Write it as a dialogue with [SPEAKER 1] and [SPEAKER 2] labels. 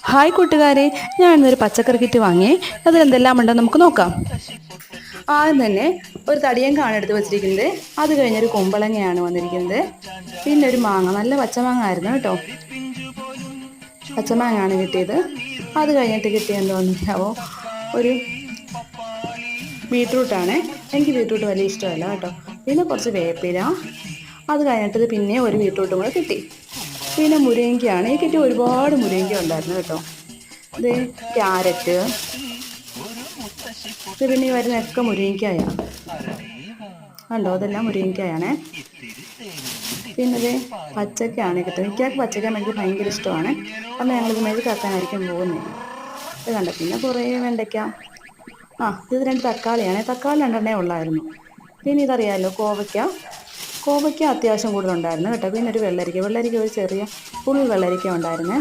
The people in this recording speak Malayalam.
[SPEAKER 1] ഹായ് കൂട്ടുകാരെ, ഞാൻ ഇന്നൊരു പച്ചക്കറി കിറ്റ് വാങ്ങി. അതിലെന്തെല്ലാം ഉണ്ടെന്ന് നമുക്ക് നോക്കാം. ആദ്യം തന്നെ ഒരു തടിയൻ എടുത്ത് വെച്ചിരിക്കുന്നത്. അത് കഴിഞ്ഞൊരു കുമ്പളങ്ങയാണ് വന്നിരിക്കുന്നത്. പിന്നെ ഒരു മാങ്ങ, നല്ല പച്ചമാങ്ങ ആയിരുന്നു കേട്ടോ. പച്ചമാങ്ങയാണ് കിട്ടിയത്. അത് കഴിഞ്ഞിട്ട് കിട്ടിയ എന്തോന്നില്ലാവോ, ഒരു ബീട്രൂട്ടാണ്. എനിക്ക് ബീട്രൂട്ട് വലിയ ഇഷ്ടമല്ല കേട്ടോ. പിന്നെ കുറച്ച് വേപ്പില. അത് കഴിഞ്ഞിട്ട് പിന്നെ ഒരു ബീട്രൂട്ടും കൂടെ കിട്ടി. പിന്നെ മുരിങ്ങയ്ക്കയാണ്. ഈ കിട്ടി ഒരുപാട് മുരിങ്ങയ്ക്ക ഉണ്ടായിരുന്നു കേട്ടോ. ഇത് ക്യാരറ്റ്, ഇത് പിന്നെ ഈ വരുന്നതൊക്കെ മുരിങ്ങയ്ക്കായാണ് കണ്ടോ. അതെല്ലാം മുരിങ്ങയ്ക്കായാണേ. പിന്നെ ഇത് പച്ചക്കയാണ് കിട്ടുന്നത്. എനിക്കൊക്കെ പച്ചക്ക എനിക്ക് ഭയങ്കര ഇഷ്ടമാണ്. അപ്പം ഞങ്ങളിത് മെഴുകാക്കാനായിരിക്കും പോകുന്നത്. ഇത് കണ്ടോ. പിന്നെ കുറേ വെണ്ടയ്ക്ക. ഇത് 2 തക്കാളിയാണ്. തക്കാളി 2 ഉള്ളായിരുന്നു. പിന്നെ ഇതറിയാമല്ലോ, കോവയ്ക്ക അത്യാവശ്യം കൂടുതലുണ്ടായിരുന്നു കേട്ടോ. പിന്നെ ഒരു വെള്ളരിക്ക ഒരു ചെറിയ ഫുൾ വെള്ളരിക്ക ഉണ്ടായിരുന്നേ.